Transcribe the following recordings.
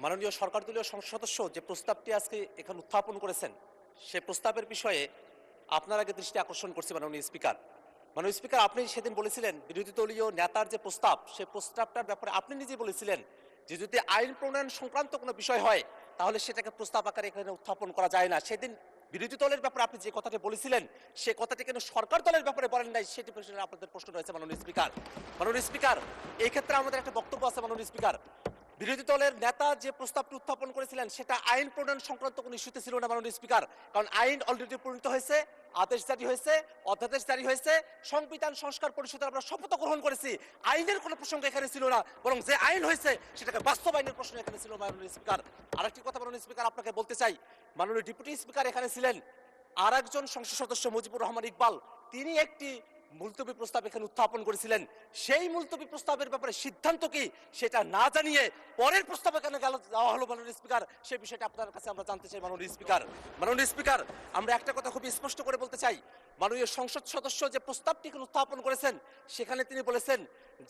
মাননীয় সরকার দলীয় সংসদ সদস্য যে প্রস্তাবটি আজকে এখানে উত্থাপন করেছেন সে প্রস্তাবের বিষয়ে আপনার আগে দৃষ্টি আকর্ষণ করছে মাননীয় স্পিকার। মাননীয় স্পিকার, আপনি সেদিন বলেছিলেন বিরোধী দলীয় নেতার যে প্রস্তাব সেই প্রস্তাবটার ব্যাপারে আপনি নিজেই বলেছিলেন যে যদি আইন প্রণয়ন সংক্রান্ত কোনো বিষয় হয় তাহলে সেটাকে প্রস্তাব আকারে এখানে উত্থাপন করা যায় না। সেদিন বিরোধী দলের ব্যাপারে আপনি যে কথাটি বলেছিলেন সে কথাটি কেন সরকার দলের ব্যাপারে বলেন নাই, সেটি বিষয়ে আপনাদের প্রশ্ন রয়েছে মাননীয় স্পিকার। মাননীয় স্পিকার, এই ক্ষেত্রে আমাদের একটা বক্তব্য আছে মাননীয় স্পিকার। বিরোধী দলের নেতা যে প্রস্তাবটি উত্থাপন করেছিলেন সেটা আইন প্রণয়ন সংক্রান্ত কোনো ইস্যুতে ছিল না মাননীয় স্পিকার, কারণ আইন অলরেডি প্রণীত হয়েছে, আদেশ জারি হয়েছে, অধ্যাদেশ জারি হয়েছে, সংবিধান সংস্কার পরিষদের আমরা শপথ গ্রহণ করেছি। আইনের কোনো প্রসঙ্গ এখানে ছিল না, বরং যে আইন হয়েছে সেটাকে বাস্তবায়নের প্রশ্ন এখানে ছিল মাননীয় স্পিকার। আরেকটি কথা মাননীয় স্পিকার আপনাকে বলতে চাই, মাননীয় ডেপুটি স্পিকার এখানে ছিলেন, আর একজন সংসদ সদস্য মুজিবুর রহমান ইকবাল, তিনি একটি মুলতবি প্রস্তাব এখানে উত্থাপন করেছিলেন। সেই মুলতবি প্রস্তাবের ব্যাপারে সিদ্ধান্ত কি সেটা না জানিয়ে পরের প্রস্তাব এখানে দেওয়া হলো মাননীয় স্পিকার, সেই বিষয়টা আপনার কাছে আমরা জানতে চাই মাননীয় স্পিকার। মাননীয় স্পিকার, আমরা একটা কথা খুবই স্পষ্ট করে বলতে চাই, মাননীয় সংসদ সদস্য যে প্রস্তাবটি এখানে উত্থাপন করেছেন সেখানে তিনি বলেছেন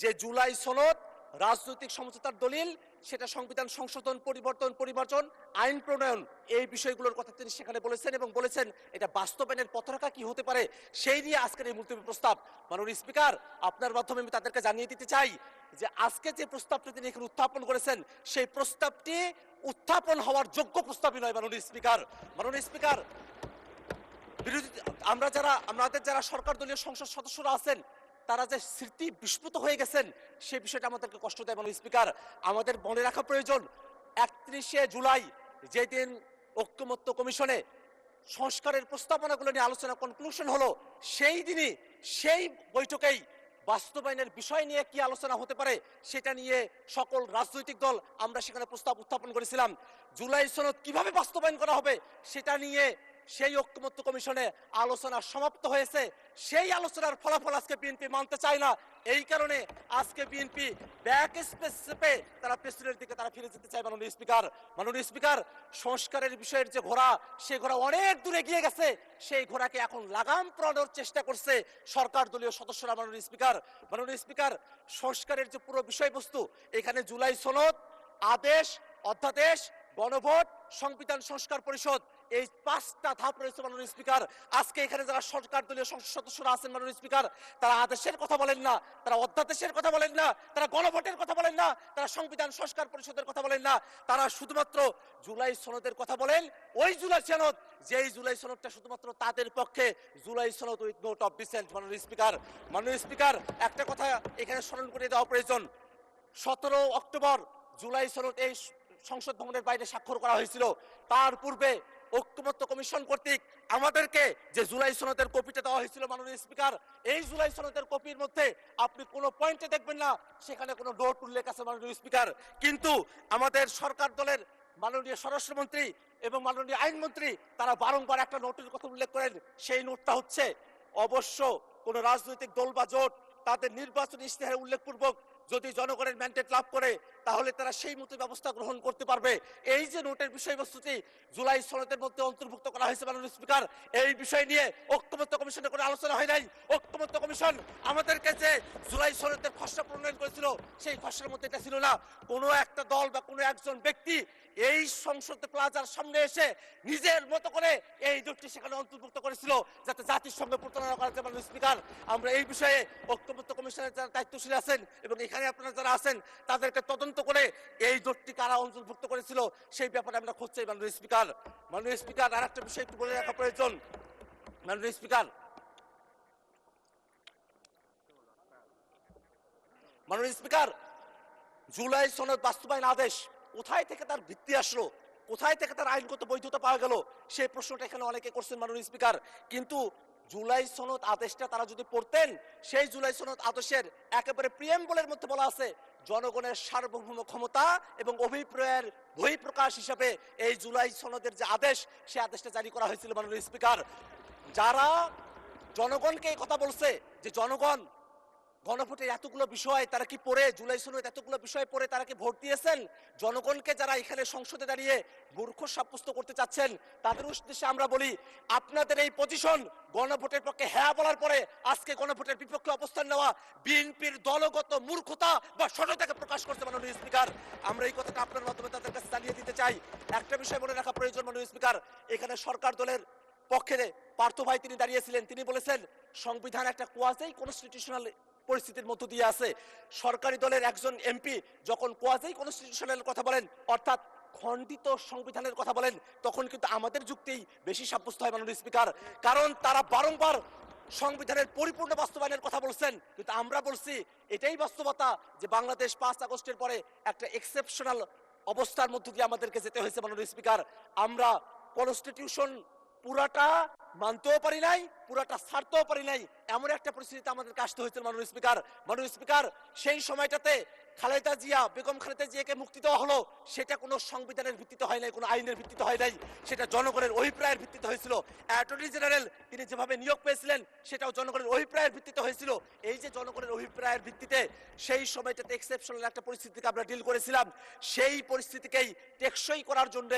যে জুলাই সনদ রাজনৈতিক সমঝোতার দলিল, সেটা সংবিধান সংশোধন, পরিবর্তন, পরিমার্জন, আইন প্রণয়ন, এই বিষয়গুলোর কথা তিনি সেখানে বলেছেন এবং বলেছেন এটা বাস্তবায়নের পথরেখা কি হতে পারে সেই নিয়ে আজকের এই মুলতবি প্রস্তাব। মাননীয় স্পিকার, আপনার মাধ্যমে আমি তাদেরকে জানিয়ে দিতে চাই যে আজকে যে প্রস্তাবটি তিনি এখানে উত্থাপন করেছেন সেই প্রস্তাবটি উত্থাপন হওয়ার যোগ্য প্রস্তাবই নয় মাননীয় স্পিকার। মাননীয় স্পিকার, বিরোধী আমাদের যারা সরকার দলীয় সংসদ সদস্যরা আছেন তারা যে স্মৃতি বিস্মৃত হয়ে গেছেন সেই বিষয়টা আমাদেরকে কষ্ট দেয় মাননীয় স্পিকার। আমাদের মনে রাখা প্রয়োজন 31শে জুলাই যেদিন ঐকমত্য কমিশনে সংস্কারের প্রস্তাবনাগুলো নিয়ে আলোচনা কনক্লুশন হলো, সেই দিনই সেই বৈঠকেই বাস্তবায়নের বিষয় নিয়ে কি আলোচনা হতে পারে সেটা নিয়ে সকল রাজনৈতিক দল আমরা সেখানে প্রস্তাব উত্থাপন করেছিলাম। জুলাই সনদ কিভাবে বাস্তবায়ন করা হবে সেটা নিয়ে সেই ঐকমত্য কমিশনে আলোচনা সমাপ্ত হয়েছে, সেই আলোচনার ফলাফল আজকে বিএনপি মানতে চায় না। এই কারণে আজকে বিএনপি ব্যাক স্পেসে তারা প্রেসিডেন্টের দিকে তারা ফিরে যেতে চায় মাননীয় স্পিকার। মাননীয় স্পিকার, সংস্কারের বিষয়ের যে ঘোড়া সেই ঘোড়া অনেক দূরে গিয়ে গেছে, সেই ঘোড়াকে এখন লাগাম পরানোর চেষ্টা করছে সরকার দলীয় সদস্যরা মাননীয় স্পিকার। মাননীয় স্পিকার, সংস্কারের যে পুরো বিষয়বস্তু এখানে জুলাই সনদ, আদেশ, অধ্যাদেশ, গণভোট, সংবিধান সংস্কার পরিষদ, এই 5টা ধাপ রয়েছে মাননীয় স্পিকার। আজকে এখানে যারা সরকার দলীয় সংসদ সদস্যরা আছেন মাননীয় স্পিকার, তারা আদেশের কথা বলেন না, তারা অধ্যাদেশের কথা বলেন না, তারা গণভোটের কথা বলেন না, তারা সংবিধান সংস্কার পরিষদের কথা বলেন না, তারা শুধুমাত্র জুলাই সনদের কথা বলেন। ওই জুলাই সনদ, যেই জুলাই সনদটা শুধুমাত্র তাদের পক্ষে জুলাই সনদ উইথ নোট অফ ডিসেন্ট। মাননীয় স্পিকার, মাননীয় স্পিকার, একটা কথা এখানে স্মরণ করে দেওয়া প্রয়োজন, 17 অক্টোবর জুলাই সনদ এই সংসদ ভবনের বাইরে স্বাক্ষর করা হয়েছিল। তার পূর্বে ঐকমত্য কমিশন কর্তৃক আমাদেরকে যে জুলাই সনদের কপিটা দেওয়া হয়েছিল মাননীয় স্পিকার, এই জুলাই সনদের কপির মধ্যে আপনি কোনো পয়েন্টে দেখবেন না সেখানে কোনো নোট উল্লেখ আছে মাননীয় স্পিকার। কিন্তু আমাদের সরকার দলের মাননীয় স্বরাষ্ট্রমন্ত্রী এবং মাননীয় আইনমন্ত্রী তারা বারংবার একটা নোটের কথা উল্লেখ করেন, সেই নোটটা হচ্ছে অবশ্য কোন রাজনৈতিক দল বা জোট তাদের নির্বাচনী ইশতেহারে উল্লেখপূর্বক যদি জনগণের ম্যান্ডেট লাভ করে তাহলে তারা সেই মতো ব্যবস্থা গ্রহণ করতে পারবে। এই যে নোটের বিষয়বস্তুটি জুলাই সনদের মধ্যে অন্তর্ভুক্ত করা হয়েছে মাননীয় স্পিকার, এই বিষয় নিয়ে ঐকমত্য কমিশনে কোনো আলোচনা হয় নাই। ঐকমত্য কমিশন আমাদেরকে যে জুলাই সনদের খসড়া প্রণয়ন করেছিল সেই খসড়ার মধ্যে এটা ছিল না। কোনো একটা দল বা কোনো একজন ব্যক্তি এই সংসদ প্লাজার সামনে এসে নিজের মতো করে এই নোটটি সেখানে অন্তর্ভুক্ত করেছিল যাতে জাতির সঙ্গে প্রতারণা করা যায়। মাননীয় স্পিকার, আমরা এই বিষয়ে ঐকমত্য কমিশনের যারা দায়িত্বশীল আছেন এবং এখানে আপনারা যারা আছেন তাদেরকে তদন্ত করে এই জোটটি কারা অন্তর্ভুক্ত করেছিল সেই ব্যাপারে আমরা খোঁজ চাই মাননীয় স্পিকার। মাননীয় স্পিকার, আর একটা বিষয় একটু বলে রাখা প্রয়োজন মাননীয় স্পিকার। মাননীয় স্পিকার, জুলাই সনদ বাস্তবায়ন আদেশ কোথায় থেকে তার ভিত্তি আসলো, কোথায় থেকে তার আইনগত বৈধতা পাওয়া গেল সেই প্রশ্নটা এখানে অনেকে করছেন মাননীয় স্পিকার। কিন্তু জুলাই সনদ আদেশটা তারা যদি পড়তেন, সেই জুলাই সনদ আদেশের একেবারে প্রিয়েম্বলের মধ্যে বলা আছে জনগণের সার্বভৌম ক্ষমতা এবং অভিপ্রায়ের বহিঃপ্রকাশ হিসাবে এই জুলাই সনদের যে আদেশ সেই আদেশটা জারি করা হয়েছিল মাননীয় স্পিকার। যারা জনগণকে এই কথা বলছে যে জনগণ গণভোটের এতগুলো বিষয় তারা কি পড়ে, জুলাই সনদ এতগুলো বিষয় পড়ে তারা কি ভোট দিয়েছেন? জনগণকে যারা এখানে সংসদে দাঁড়িয়ে মূর্খ সাব্যস্ত করতে চাচ্ছেন তাদের উদ্দেশ্যে আমরা বলি, আপনাদের এই পজিশন গণভোটের পক্ষে হ্যাঁ বলার পরে আজকে গণভোটের বিপক্ষে অবস্থান নেওয়া বিএনপির দলগত মূর্খতা বা সততাকে প্রকাশ করছে মাননীয় স্পিকার। আমরা এই কথাটা আপনার মাধ্যমে তাদের কাছে জানিয়ে চাই। একটা বিষয় মনে রাখা প্রয়োজন মাননীয় স্পিকার, এখানে সরকার দলের পক্ষে পার্থ ভাই তিনি দাঁড়িয়েছিলেন, তিনি বলেছেন সংবিধান একটা কোয়াজি কনস্টিটিউশনাল পরিস্থিতির মধ্য দিয়ে আছে। সরকারি দলের একজন এমপি যখন কোয়াজি কনস্টিটিউশনাল কথা বলেন, অর্থাৎ খণ্ডিত সংবিধানের কথা বলেন, তখন কিন্তু আমাদের যুক্তিই বেশি সাব্যস্ত হয় মাননীয় স্পিকার। কারণ তারা বারংবার সংবিধানের পরিপূর্ণ বাস্তবায়নের কথা বলছেন, কিন্তু আমরা বলছি এটাই বাস্তবতা যে বাংলাদেশ 5 আগস্টের পরে একটা এক্সেপশনাল অবস্থার মধ্য দিয়ে আমাদেরকে যেতে হয়েছে মাননীয় স্পিকার। আমরা কনস্টিটিউশন পুরাটা মানতেও পারি নাই, পুরাটা ছাড়তেও পারি নাই, এমন একটা পরিস্থিতিতে আমাদেরকে আসতে হয়েছিল মাননীয় স্পিকার। মাননীয় স্পিকার, সেই সময়টাতে খালেদা জিয়া, বেগম খালেদা জিয়াকে মুক্তি দেওয়া হলো, সেটা কোনো সংবিধানের ভিত্তিতে হয় নাই, কোনো আইনের ভিত্তিতে হয় নাই, সেটা জনগণের অভিপ্রায়ের ভিত্তিতে হয়েছিল। অ্যাটর্নি জেনারেল তিনি যেভাবে নিয়োগ পেয়েছিলেন সেটাও জনগণের অভিপ্রায়ের ভিত্তিতে হয়েছিল। এই যে জনগণের অভিপ্রায়ের ভিত্তিতে সেই সময়টাতে এক্সেপশনাল একটা পরিস্থিতিকে আমরা ডিল করেছিলাম, সেই পরিস্থিতিকেই টেকসই করার জন্য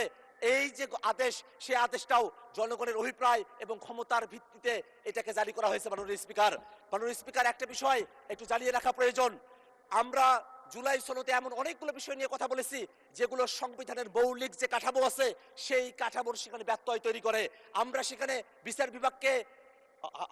এই যে আদেশ, সেই আদেশটাও জনগণের অভিপ্রায় এবং ক্ষমতার ভিত্তিতে এটাকে জারি করা হয়েছে মাননীয় স্পিকার। মাননীয় স্পিকার, একটা বিষয় একটু জানিয়ে রাখা প্রয়োজন, আমরা জুলাই সনদে এমন অনেকগুলো বিষয় নিয়ে কথা বলেছি যেগুলো সংবিধানের মৌলিক যে কাঠামো আছে সেই কাঠামোর সেখানে ব্যত্যয় তৈরি করে। আমরা সেখানে বিচার বিভাগকে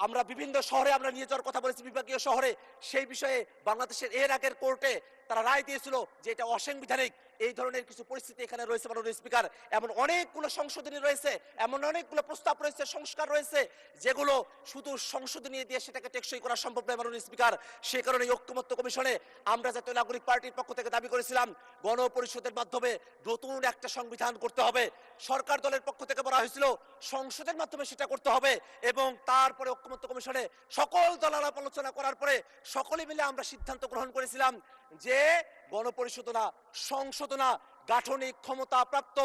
আমরা বিভিন্ন শহরে আমরা নিয়ে যাওয়ার কথা বলেছি, বিভাগীয় শহরে। সেই বিষয়ে বাংলাদেশের এর আগের কোর্টে তারা রায় দিয়েছিল যে এটা অসাংবিধানিক। এই ধরনের কিছু পরিস্থিতি এখানে রয়েছে মাননীয় স্পিকার। এমন অনেকগুলো সংশোধনী রয়েছে, এমন অনেকগুলো প্রস্তাব রয়েছে, সংস্কার রয়েছে, যেগুলো শুধু সংশোধনী দিয়ে সেটাকে টেকসই করা সম্ভব নয় মাননীয় স্পিকার। সে কারণে ঐক্যমত্য কমিশনে আমরা জাতীয় নাগরিক পার্টির পক্ষ থেকে দাবি করেছিলাম গণপরিষদের মাধ্যমে নতুন একটা সংবিধান করতে হবে। সরকার দলের পক্ষ থেকে বলা হয়েছিল সংসদের মাধ্যমে সেটা করতে হবে, এবং তারপরে ঐক্যমত্য কমিশনে সকল দল আলাপ আলোচনা করার পরে সকলে মিলে আমরা সিদ্ধান্ত গ্রহণ করেছিলাম যে গণপরিষদ না, সংশোধনা গাঠনিক ক্ষমতা প্রাপ্ত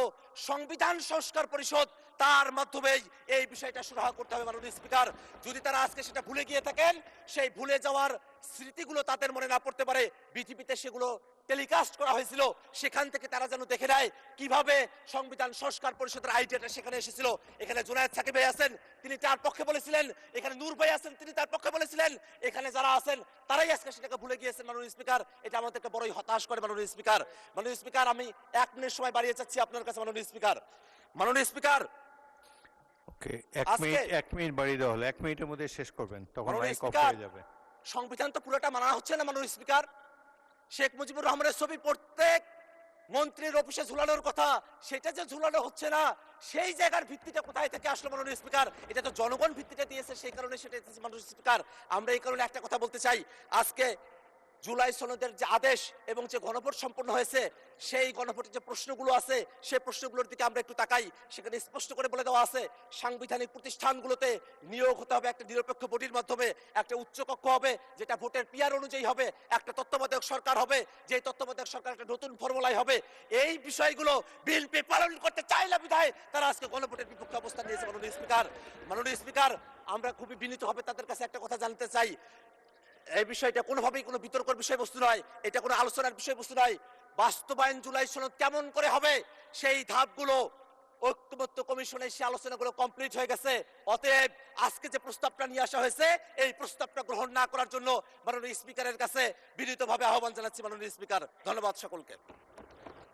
সংবিধান সংস্কার পরিষদ, তার মাধ্যমেই এই বিষয়টা সুরাহা করতে হবে মাননীয় স্পিকার। যদি তারা আজকে সেটা ভুলে গিয়ে থাকেন, সেই ভুলে যাওয়ার স্মৃতিগুলো তাদের মনে না পড়তে পারে, বিটিভিতে সেগুলো টেলিকাস্ট করা হয়েছিল, সেখান থেকে তারা যেন দেখে নেয় কিভাবে সংবিধান সংস্কার পরিষদের আইডিয়াটা সেখানে এসেছিল। এখানে জুনায়েদ সাকিব ভাই আছেন, তিনি তার পক্ষে বলেছিলেন, এখানে নূর ভাই আছেন, তিনি তার পক্ষে বলেছিলেন, এখানে যারা আছেন তারাই আজকে সেটাকে ভুলে গিয়েছেন মাননীয় স্পিকার। এটা আমাদেরকে বড়ই হতাশ করে মাননীয় স্পিকার। মাননীয় স্পিকার, আমি 1 মিনিট সময় বাড়িয়ে চাচ্ছি আপনার কাছে মাননীয় স্পিকার। মাননীয় স্পিকার, ওকে, 1 মিনিট বাড়িয়ে দেওয়া হলো, 1 মিনিটের মধ্যে শেষ করবেন, তখন মাননীয় মাইক অফ স্পিকার, হয়ে যাবে। সংবিধান তো পুরোটা মানা হচ্ছে না মাননীয় স্পিকার। শেখ মুজিবুর রহমানের ছবি প্রত্যেক মন্ত্রীর অফিসে ঝুলানোর কথা, সেটা যে ঝুলানো হচ্ছে না, সেই জায়গার ভিত্তিটা কোথায় থেকে আসলো মাননীয় স্পিকার? এটা তো জনগণ ভিত্তিটা দিয়েছে, সেই কারণে সেটা মাননীয় স্পিকার। আমরা এই কারণে একটা কথা বলতে চাই, আজকে জুলাই সনদের যে আদেশ এবং যে গণভোট সম্পন্ন হয়েছে, সেই গণভোটের যে প্রশ্নগুলো আছে সেই প্রশ্নগুলোর দিকে আমরা একটু তাকাই। সেখানে স্পষ্ট করে বলে দেওয়া আছে সাংবিধানিক প্রতিষ্ঠানগুলোতে নিয়োগ হতে হবে একটা নিরপেক্ষ বডির মাধ্যমে, একটা উচ্চকক্ষ হবে যেটা ভোটের পিয়ার অনুযায়ী হবে, একটা তত্ত্বাবধায়ক সরকার হবে, যে তত্ত্বাবধায়ক সরকার একটা নতুন ফর্মুলায় হবে। এই বিষয়গুলো বিএনপি পালন করতে চায় না বিধায় তারা আজকে গণভোটের বিপক্ষে অবস্থান নিয়েছে মাননীয় স্পিকার। মাননীয় স্পিকার, আমরা খুবই বিনীতভাবে তাদের কাছে একটা কথা জানতে চাই, এই বিষয়টা কোনোভাবেই কোনো বিতর্কের বিষয়বস্তু নয়, এটা কোনো আলোচনার বিষয়বস্তু নয়। বাস্তবায়ন জুলাই সনদ কেমন করে হবে সেই ধাপগুলো ঐক্যমত্য কমিশনে সে আলোচনাগুলো কমপ্লিট হয়ে গেছে। অতএব আজকে যে প্রস্তাবটা নিয়ে আসা হয়েছে এই প্রস্তাবটা গ্রহণ না করার জন্য মাননীয় স্পিকারের কাছে বিনীতভাবে আহ্বান জানাচ্ছি মাননীয় স্পিকার। ধন্যবাদ সকলকে।